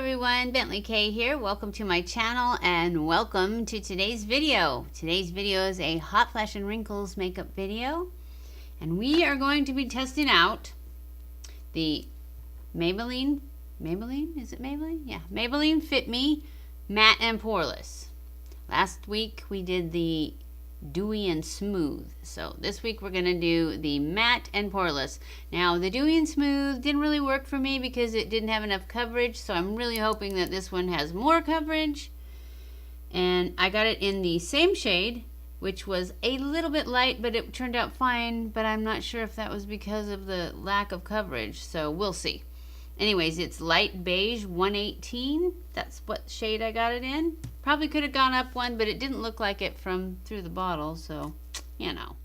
everyone, BentlyK here. Welcome to my channel and welcome to today's video. Today's video is a Hot Flash and Wrinkles makeup video, and we are going to be testing out the Maybelline, is it Maybelline? Yeah, Maybelline Fit Me Matte and Poreless. Last week we did the Dewy and Smooth, so this week we're gonna do the Matte and Poreless. Now the Dewy and Smooth didn't really work for me because it didn't have enough coverage, so I'm really hoping that this one has more coverage. And I got it in the same shade, which was a little bit light, but it turned out fine, but I'm not sure if that was because of the lack of coverage, so we'll see. Anyways, it's light beige 118. That's what shade I got it in. Probably could have gone up one, but it didn't look like it from through the bottle, so you know.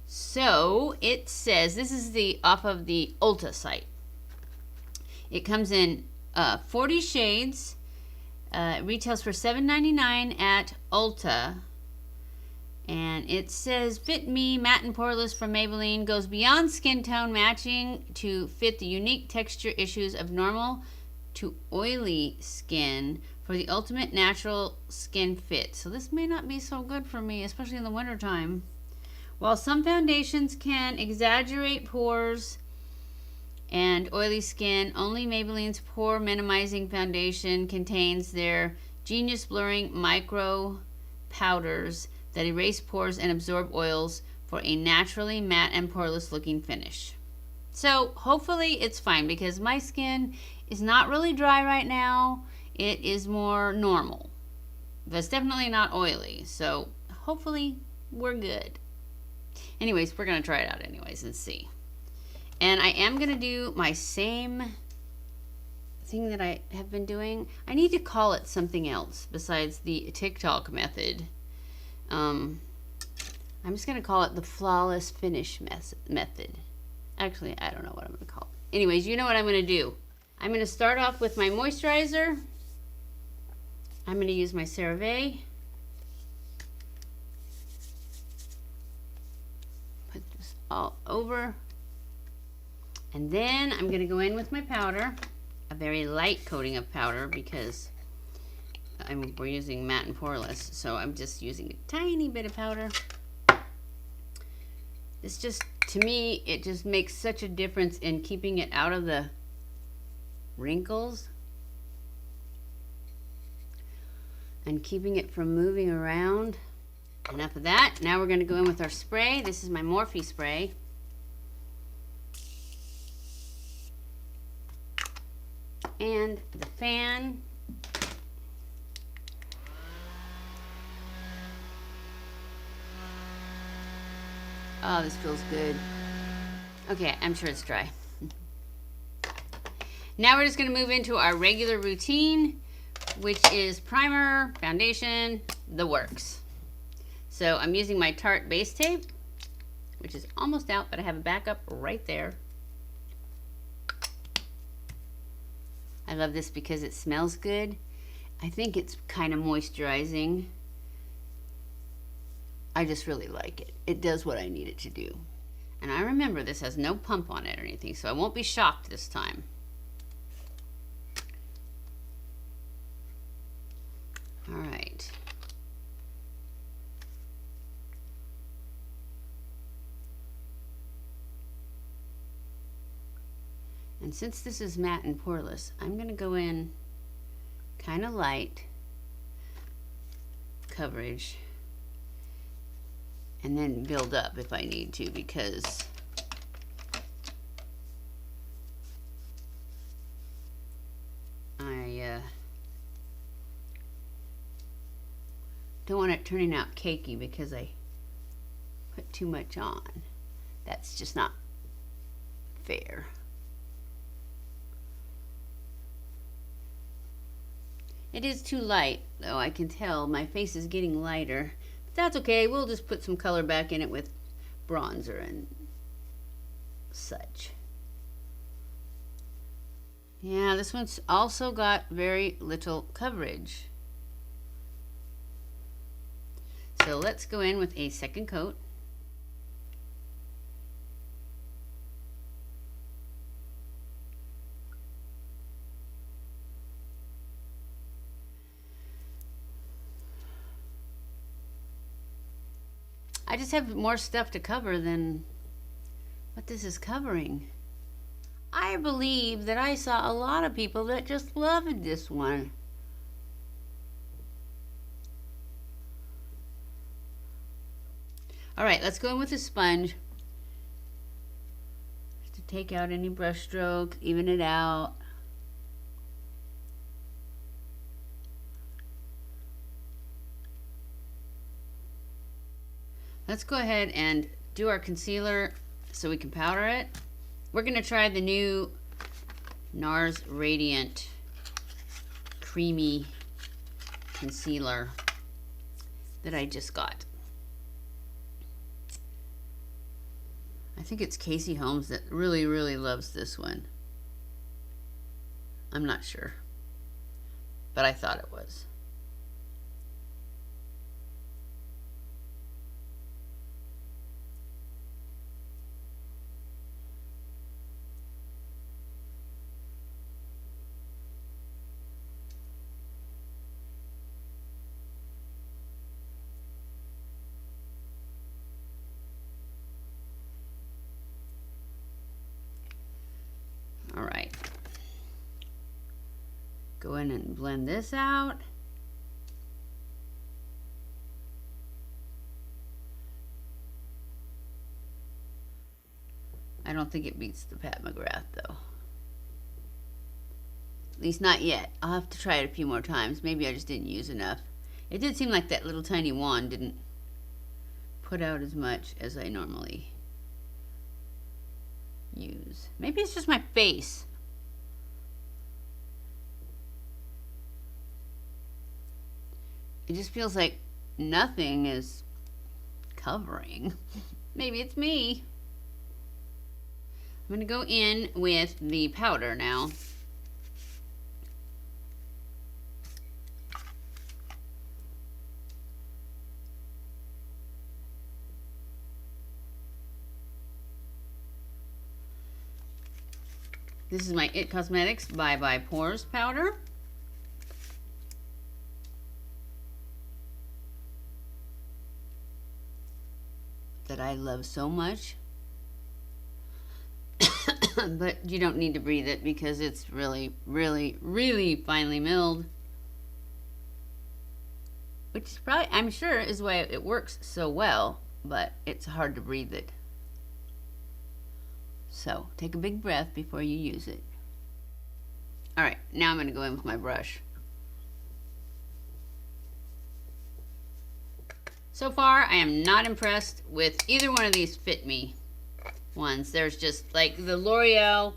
So it says, this is the off of the Ulta site. It comes in 40 shades. It retails for $7.99 at Ulta. And it says, Fit Me Matte and Poreless from Maybelline goes beyond skin tone matching to fit the unique texture issues of normal to oily skin for the ultimate natural skin fit. So this may not be so good for me, especially in the wintertime. While some foundations can exaggerate pores and oily skin, only Maybelline's Pore Minimizing Foundation contains their genius blurring micro powders that erase pores and absorb oils for a naturally matte and poreless looking finish. So hopefully it's fine because my skin is not really dry right now. It is more normal, but it's definitely not oily. So hopefully we're good. Anyways, we're gonna try it out anyways and see. And I am gonna do my same thing that I have been doing. I need to call it something else besides the TikTok method. I'm just going to call it the flawless finish method. Actually, I don't know what I'm going to call it. Anyways, you know what I'm going to do. I'm going to start off with my moisturizer. I'm going to use my CeraVe. Put this all over. And then I'm going to go in with my powder. A very light coating of powder because we're using matte and poreless, so I'm just using a tiny bit of powder. This just, to me, it just makes such a difference in keeping it out of the wrinkles and keeping it from moving around. Enough of that. Now we're going to go in with our spray. This is my Morphe spray. And the fan. Oh, this feels good. Okay, I'm sure it's dry. Now we're just going to move into our regular routine, which is primer, foundation, the works. So I'm using my Tarte base tape, which is almost out, but I have a backup right there. I love this because it smells good. I think it's kind of moisturizing. I just really like it. It does what I need it to do. And I remember this has no pump on it or anything, so I won't be shocked this time. All right. And since this is matte and poreless, I'm going to go in kind of light coverage and then build up if I need to, because I don't want it turning out cakey because I put too much on. That's just not fair. It is too light, though. I can tell my face is getting lighter. That's okay, we'll just put some color back in it with bronzer and such. Yeah, this one's also got very little coverage. So let's go in with a second coat. I just have more stuff to cover than what this is covering. I believe that I saw a lot of people that just loved this one. All right, let's go in with a sponge just to take out any brush strokes, even it out. Let's go ahead and do our concealer so we can powder it. We're gonna try the new Nars Radiant Creamy Concealer that I just got. I think it's Casey Holmes that really, really loves this one. I'm not sure, but I thought it was. All right, go in and blend this out. I don't think it beats the Pat McGrath though. At least not yet. I'll have to try it a few more times. Maybe I just didn't use enough. It did seem like that little tiny wand didn't put out as much as I normally use. Maybe it's just my face. It just feels like nothing is covering. Maybe it's me. I'm going to go in with the powder now. This is my It Cosmetics Bye Bye Pores powder. That I love so much. But you don't need to breathe it because it's really, really, really finely milled. Which is probably, I'm sure, is why it works so well, but it's hard to breathe it. So take a big breath before you use it. All right, now I'm going to go in with my brush. So far, I am not impressed with either one of these Fit Me ones. There's just like the L'Oreal,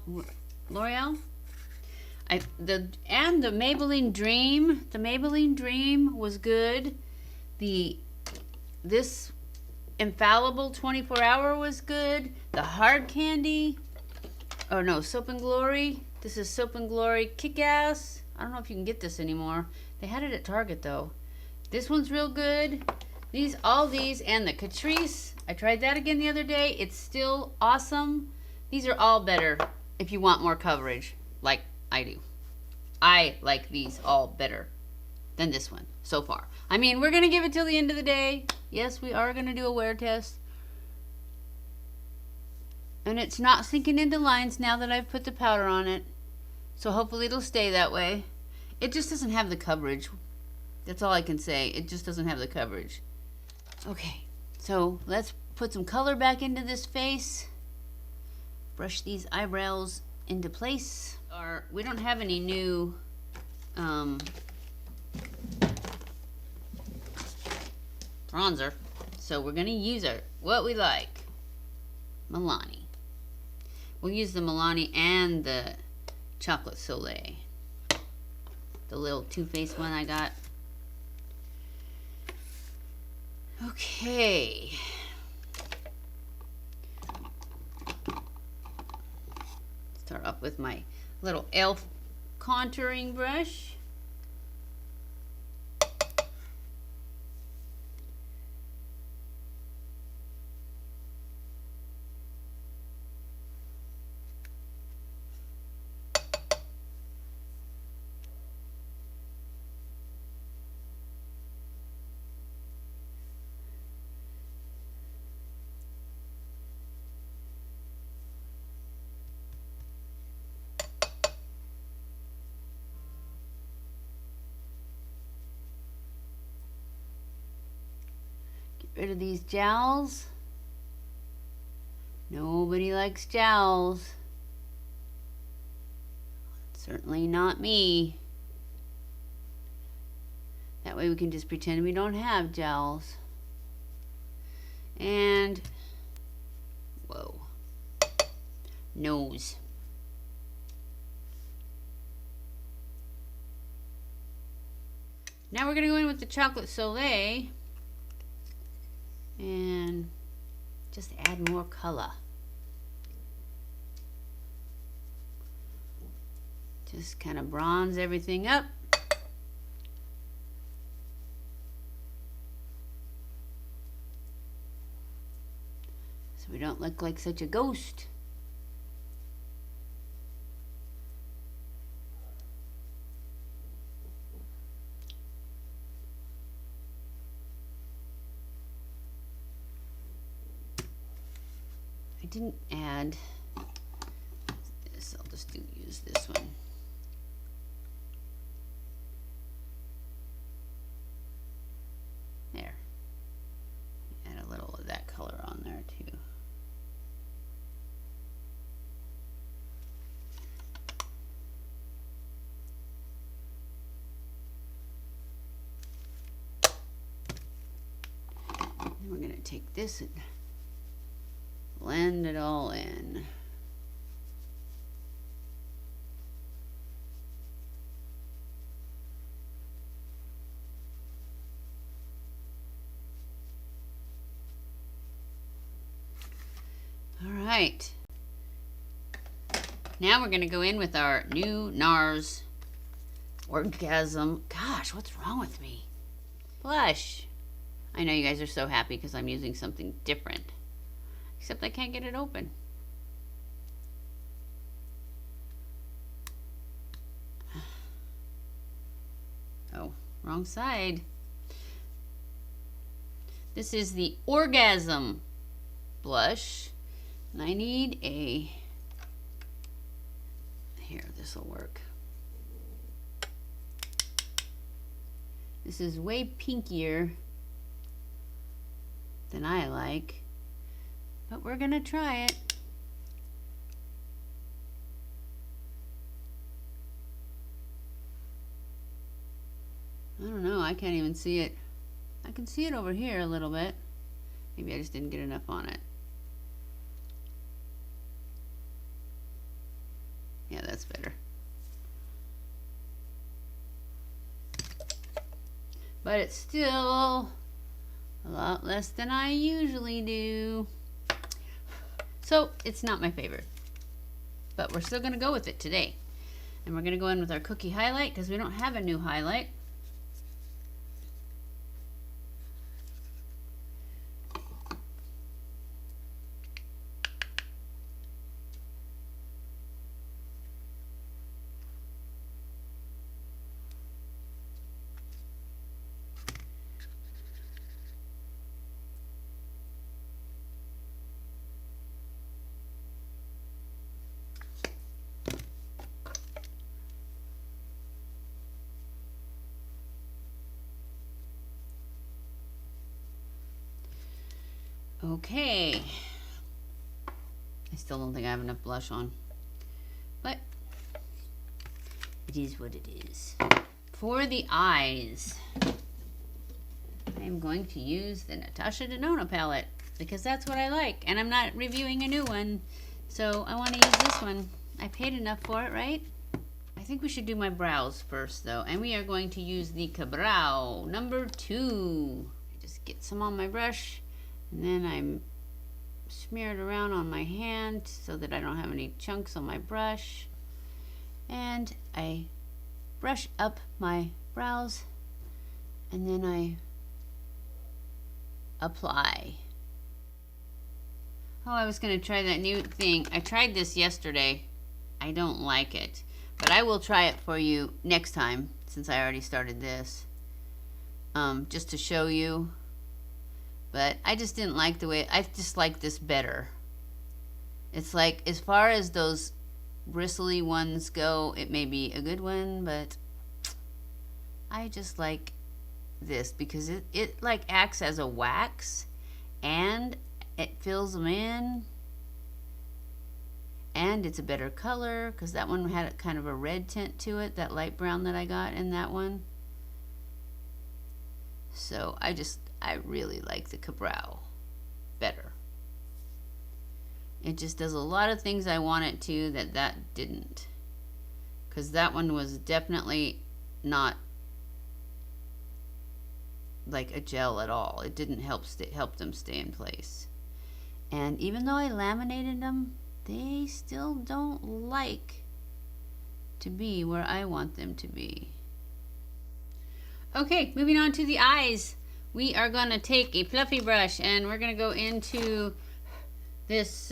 and the Maybelline Dream. The Maybelline Dream was good. This Infallible 24-hour was good. The Hard Candy, oh no, Soap and Glory. This is Soap and Glory Kick-Ass. I don't know if you can get this anymore. They had it at Target though. This one's real good. All these, and the Catrice. I tried that again the other day. It's still awesome. These are all better if you want more coverage, like I do. I like these all better than this one so far. I mean, we're going to give it till the end of the day. Yes, we are going to do a wear test. And it's not sinking into lines now that I've put the powder on it. So hopefully it'll stay that way. It just doesn't have the coverage. That's all I can say. It just doesn't have the coverage. Okay, so let's put some color back into this face. Brush these eyebrows into place. We don't have any new bronzer, so we're going to use what we like. Milani. We'll use the Milani and the Chocolate Soleil. The little Too Faced one I got. Okay. Start off with my little e.l.f. contouring brush. rid of these jowls. Nobody likes jowls. Certainly not me. That way we can just pretend we don't have jowls. And, whoa, nose. Now we're going to go in with the chocolate Soleil and just add more color. Just kind of bronze everything up. So we don't look like such a ghost. I didn't add this, I'll just use this one. There. Add a little of that color on there too. Then we're going to take this and blend it all in. All right. Now we're going to go in with our new Nars Orgasm. Gosh, what's wrong with me? Blush. I know you guys are so happy because I'm using something different. Except I can't get it open. Oh, wrong side. This is the Orgasm Blush. And I need a... Here, this will work. This is way pinkier than I like. But we're gonna try it. I don't know, I can't even see it. I can see it over here a little bit. Maybe I just didn't get enough on it. Yeah, that's better. But it's still a lot less than I usually do. So it's not my favorite, but we're still going to go with it today. And we're going to go in with our cookie highlight because we don't have a new highlight. Okay, I still don't think I have enough blush on, but it is what it is. For the eyes, I am going to use the Natasha Denona palette because that's what I like, and I'm not reviewing a new one, so I want to use this one. I paid enough for it, right? I think we should do my brows first, though, and we are going to use the Ka-Brow number 2. I just get some on my brush. And then I'm smeared around on my hand so that I don't have any chunks on my brush. And I brush up my brows and then I apply. Oh, I was going to try that new thing. I tried this yesterday. I don't like it, but I will try it for you next time since I already started this. Just to show you. But I just didn't like the way, I just like this better. It's like, as far as those bristly ones go, it may be a good one, but I just like this because it like acts as a wax and it fills them in, and it's a better color because that one had kind of a red tint to it, that light brown that I got in that one. So I really like the Cabral better. It just does a lot of things I want it to that didn't, because that one was definitely not like a gel at all. It didn't help them stay in place. And even though I laminated them, they still don't like to be where I want them to be. Okay, moving on to the eyes. We are going to take a fluffy brush and we're going to go into this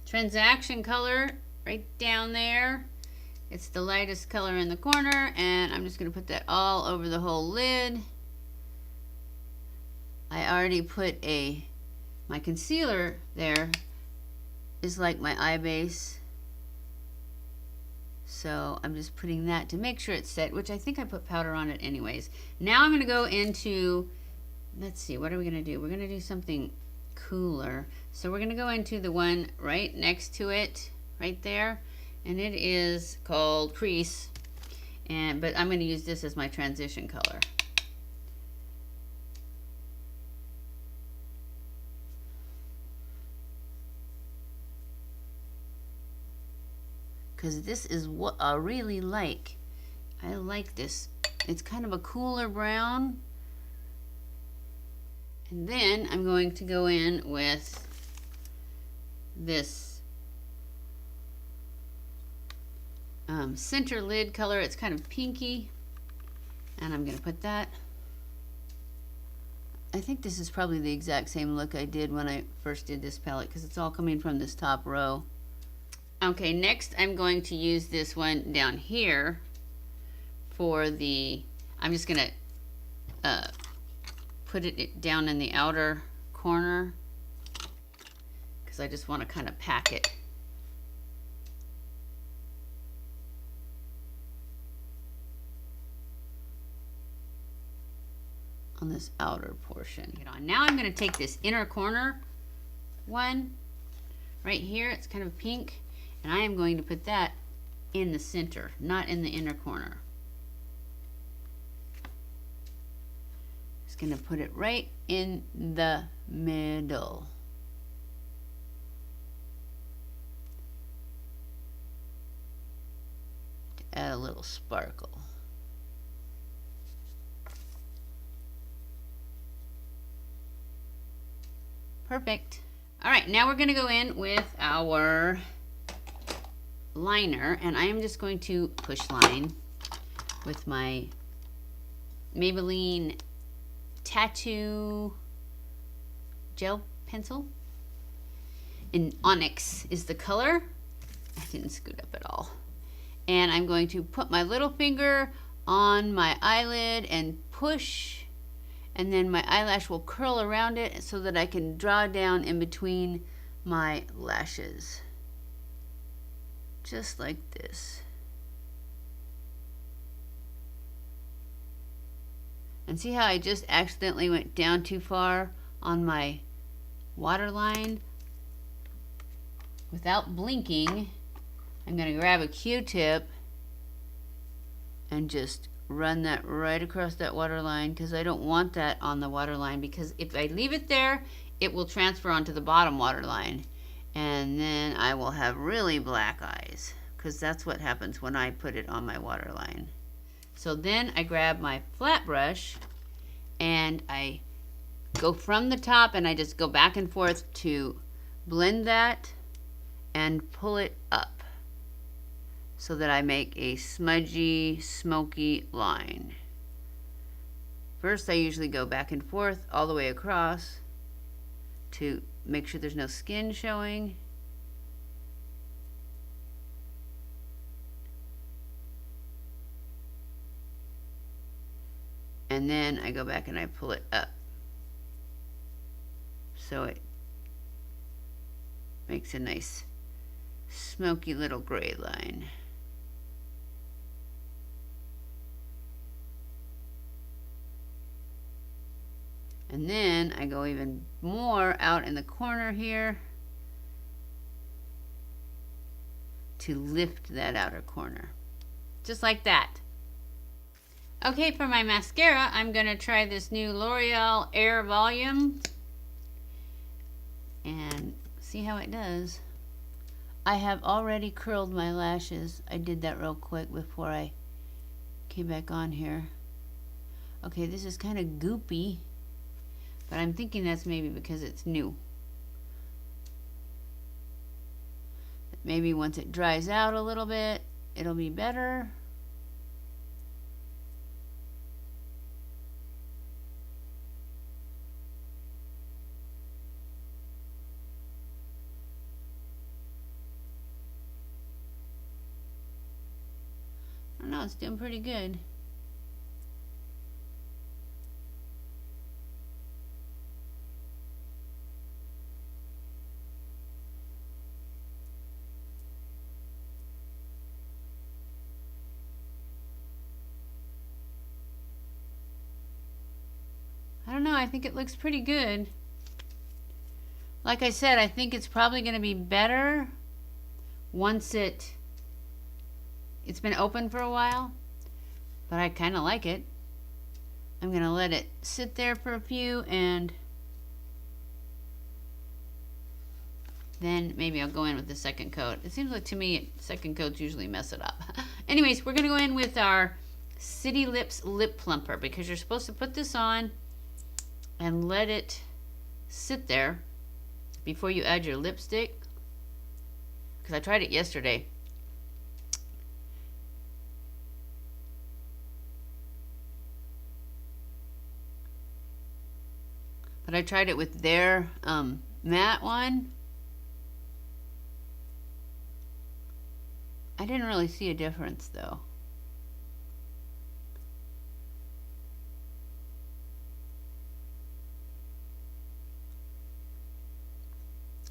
transaction color right down there. It's the lightest color in the corner, and I'm just going to put that all over the whole lid. I already put my concealer there is like my eye base. So I'm just putting that to make sure it's set, which I think I put powder on it anyways. Now I'm going to go into, let's see, what are we going to do? We're going to do something cooler. So we're going to go into the one right next to it, right there. And it is called Crease. But I'm going to use this as my transition color. Because this is what I really like. I like this. It's kind of a cooler brown. And then I'm going to go in with this center lid color. It's kind of pinky. And I'm going to put that. I think this is probably the exact same look I did when I first did this palette, because it's all coming from this top row. Okay, next I'm going to use this one down here for the, I'm just going to put it down in the outer corner because I just want to kind of pack it. On this outer portion. Now I'm going to take this inner corner one right here. It's kind of pink. And I am going to put that in the center, not in the inner corner. Just going to put it right in the middle. To add a little sparkle. Perfect. All right, now we're going to go in with our liner, and I am just going to push line with my Maybelline Tattoo gel pencil. And Onyx is the color. I didn't scoot up at all. And I'm going to put my little finger on my eyelid and push, and then my eyelash will curl around it so that I can draw down in between my lashes. Just like this. And see how I just accidentally went down too far on my waterline? Without blinking, I'm going to grab a Q-tip and just run that right across that waterline, because I don't want that on the waterline, because if I leave it there, it will transfer onto the bottom waterline. And then I will have really black eyes, because that's what happens when I put it on my waterline. So then I grab my flat brush and I go from the top and I just go back and forth to blend that and pull it up so that I make a smudgy, smoky line. First, I usually go back and forth all the way across to make sure there's no skin showing. And then I go back and I pull it up so it makes a nice smoky little gray line. And then I go even more out in the corner here to lift that outer corner. Just like that. Okay, for my mascara, I'm going to try this new L'Oreal Air Volume and see how it does. I have already curled my lashes. I did that real quick before I came back on here. Okay, this is kind of goopy, but I'm thinking that's maybe because it's new. Maybe once it dries out a little bit, it'll be better. I don't know, it's doing pretty good. I don't know, I think it looks pretty good. Like I said, I think it's probably going to be better once it's been open for a while, but I kind of like it. I'm going to let it sit there for a few, and then maybe I'll go in with the second coat. It seems like to me second coats usually mess it up. Anyways, we're going to go in with our City Lips Lip Plumper, because you're supposed to put this on and let it sit there before you add your lipstick, because I tried it yesterday. But I tried it with their matte one. I didn't really see a difference though.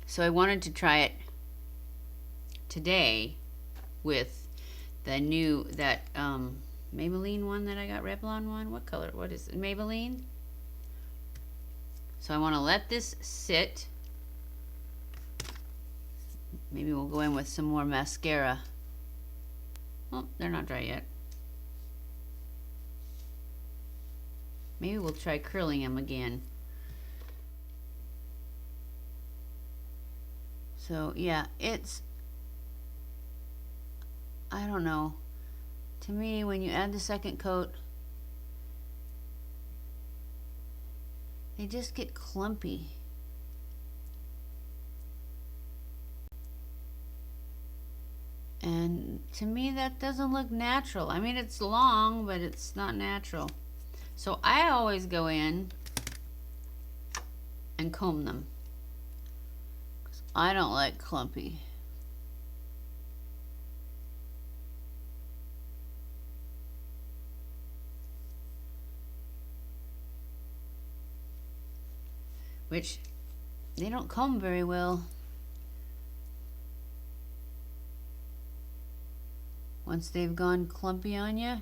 So I wanted to try it today with the new, that Maybelline one that I got, Revlon one. What color? What is it? Maybelline? So I want to let this sit. Maybe we'll go in with some more mascara. Oh, they're not dry yet. Maybe we'll try curling them again. So yeah, it's, I don't know. To me, when you add the second coat, they just get clumpy. And to me, that doesn't look natural. I mean, it's long, but it's not natural. So I always go in and comb them, because I don't like clumpy. Which they don't comb very well once they've gone clumpy on you.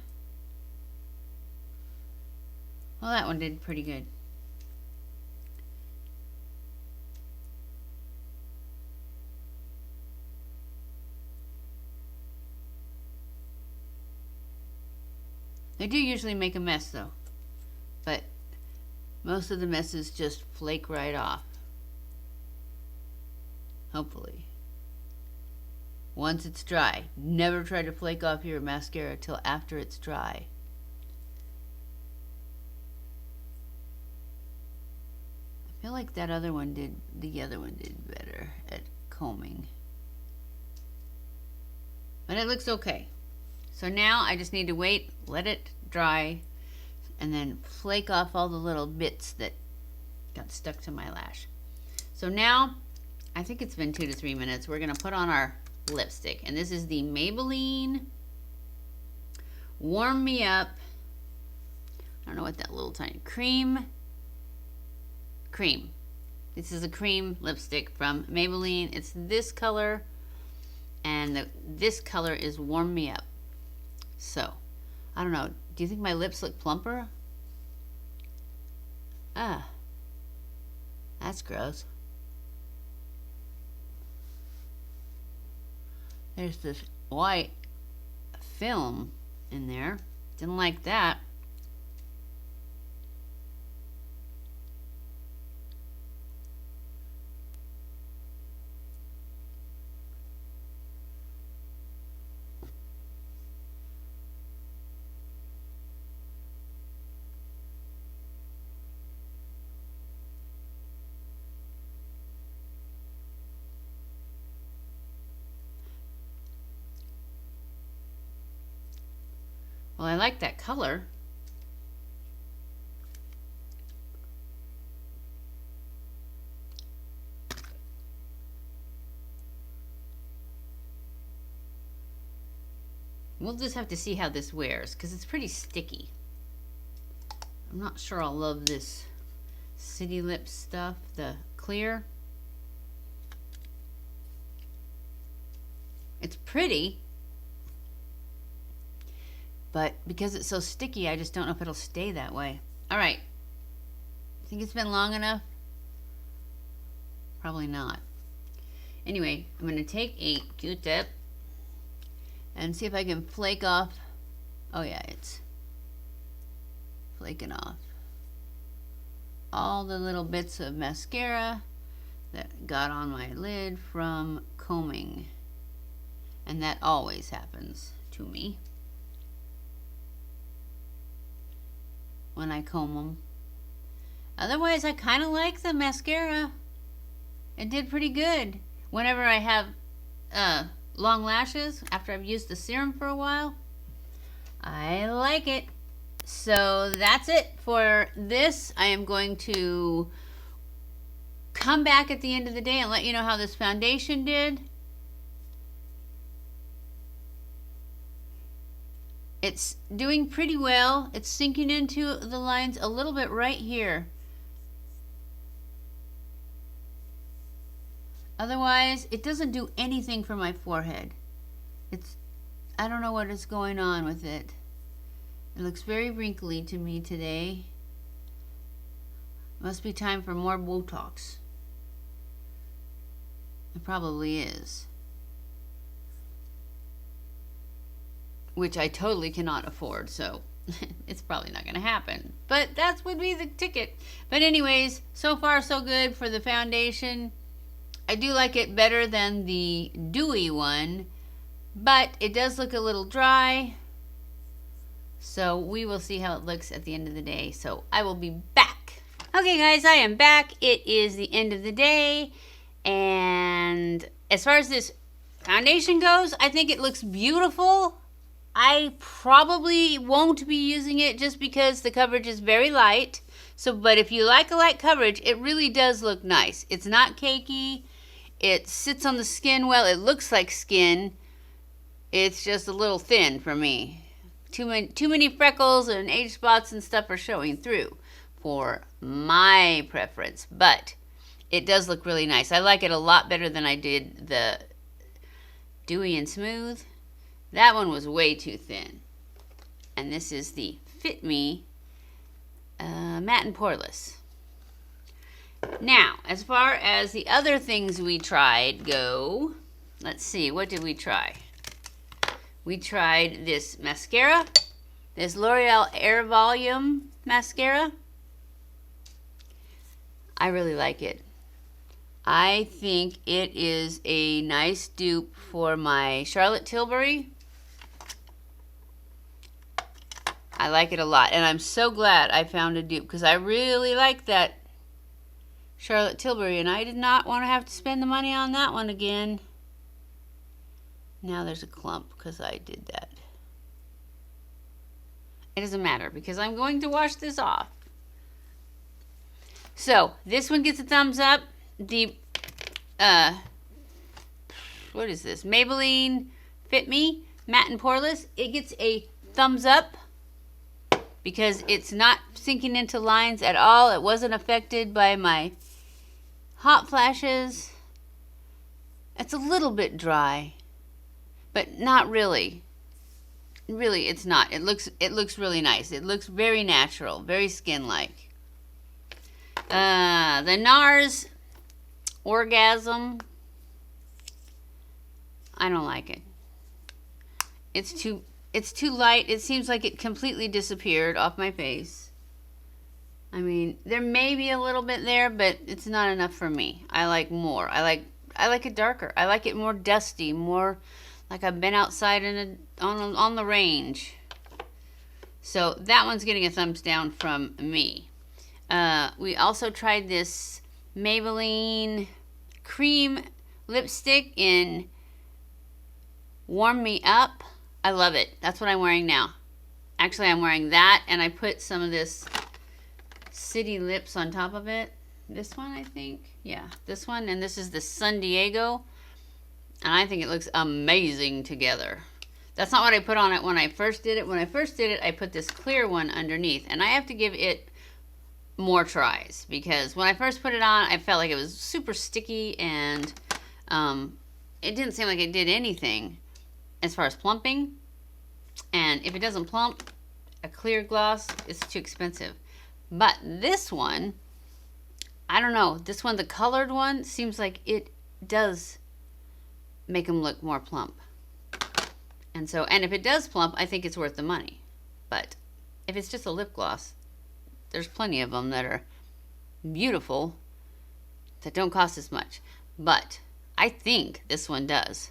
Well, that one did pretty good. They do usually make a mess though, but most of the messes just flake right off. Hopefully. Once it's dry. Never try to flake off your mascara till after it's dry. I feel like that other one did, the other one did better at combing. But it looks okay. So now I just need to wait, let it dry, and then flake off all the little bits that got stuck to my lash. So now, I think it's been 2 to 3 minutes. We're gonna put on our lipstick, and this is the Maybelline Warm Me Up. I don't know what that little tiny cream. This is a cream lipstick from Maybelline. It's this color, and this color is Warm Me Up. So, I don't know. Do you think my lips look plumper? That's gross. There's this white film in there. Didn't like that. Well, I like that color. We'll just have to see how this wears because it's pretty sticky. I'm not sure I'll love this City Lips stuff, the clear. It's pretty, but because it's so sticky, I just don't know if it'll stay that way. All right. Think it's been long enough? Probably not. Anyway, I'm going to take a Q-tip and see if I can flake off. Oh yeah, it's flaking off all the little bits of mascara that got on my lid from combing. And that always happens to me when I comb them. Otherwise, I kind of like the mascara. It did pretty good. Whenever I have long lashes, after I've used the serum for a while, I like it. So that's it for this. I am going to come back at the end of the day and let you know how this foundation did. It's doing pretty well. It's sinking into the lines a little bit right here. Otherwise, it doesn't do anything for my forehead. I don't know what is going on with it. It looks very wrinkly to me today. Must be time for more Botox. It probably is. Which I totally cannot afford, so it's probably not going to happen. But that would be the ticket. But anyways, so far so good for the foundation. I do like it better than the dewy one, but it does look a little dry. So we will see how it looks at the end of the day. So I will be back. Okay guys, I am back. It is the end of the day. And as far as this foundation goes, I think it looks beautiful. I probably won't be using it just because the coverage is very light. But if you like a light coverage, it really does look nice. It's not cakey. It sits on the skin well. It looks like skin. It's just a little thin for me. Too many freckles and age spots and stuff are showing through for my preference. But it does look really nice. I like it a lot better than I did the Dewy and Smooth. That one was way too thin. And this is the Fit Me Matte and Poreless. Now, as far as the other things we tried go, let's see, what did we try? We tried this mascara, this L'Oreal Air Volume mascara. I really like it. I think it is a nice dupe for my Charlotte Tilbury. I like it a lot, and I'm so glad I found a dupe because I really like that Charlotte Tilbury, and I did not want to have to spend the money on that one again. Now there's a clump because I did that. It doesn't matter because I'm going to wash this off. So this one gets a thumbs up. The what is this? Maybelline Fit Me Matte and Poreless. It gets a thumbs up because it's not sinking into lines at all. It wasn't affected by my hot flashes. It's a little bit dry, but not really. Really, it's not. It looks really nice. It looks very natural, very skin-like. The Nars Orgasm. I don't like it. It's too light. It seems like it completely disappeared off my face. I mean, there may be a little bit there, but it's not enough for me. I like more. I like it darker. I like it more dusty, more like I've been outside on the range. So that one's getting a thumbs down from me. We also tried this Maybelline cream lipstick in Warm Me Up. I love it. That's what I'm wearing now. Actually, I'm wearing that, and I put some of this City Lips on top of it. This one, I think. Yeah, this one. And this is the San Diego. And I think it looks amazing together. That's not what I put on it when I first did it. When I first did it, I put this clear one underneath. And I have to give it more tries. Because when I first put it on, I felt like it was super sticky. And it didn't seem like it did anything as far as plumping. And if it doesn't plump, a clear gloss is too expensive. But this one, I don't know. This one, the colored one, seems like it does make them look more plump. And if it does plump, I think it's worth the money. But if it's just a lip gloss, there's plenty of them that are beautiful that don't cost as much. But I think this one does.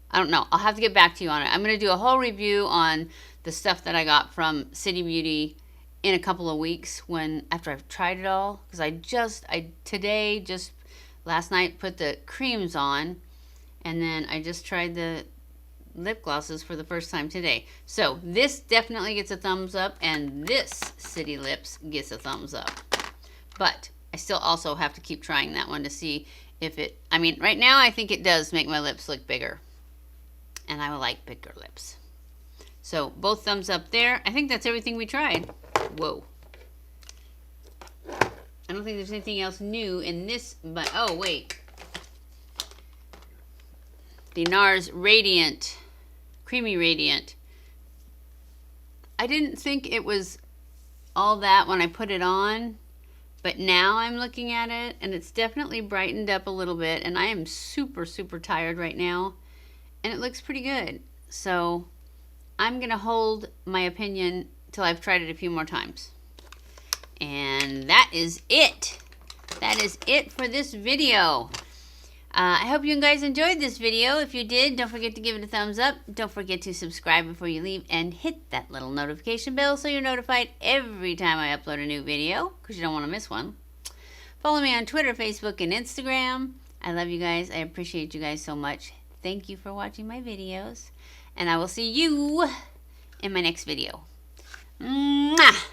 I don't know. I'll have to get back to you on it. I'm going to do a whole review on the stuff that I got from City Beauty in a couple of weeks after I've tried it all. Because last night put the creams on, and then I just tried the lip glosses for the first time today. So this definitely gets a thumbs up, and this City Lips gets a thumbs up. But I still also have to keep trying that one to see if right now I think it does make my lips look bigger. And I would like bigger lips. So both thumbs up there. I think that's everything we tried. Whoa. I don't think there's anything else new in this, but oh wait. The Nars Radiant, Creamy Radiant. I didn't think it was all that when I put it on, but now I'm looking at it and it's definitely brightened up a little bit, and I am super, super tired right now, and it looks pretty good. So I'm gonna hold my opinion till I've tried it a few more times. And that is it. That is it for this video. I hope you guys enjoyed this video. If you did, don't forget to give it a thumbs up. Don't forget to subscribe before you leave and hit that little notification bell so you're notified every time I upload a new video, because you don't want to miss one. Follow me on Twitter, Facebook, and Instagram. I love you guys. I appreciate you guys so much. Thank you for watching my videos, and I will see you in my next video. Mwah!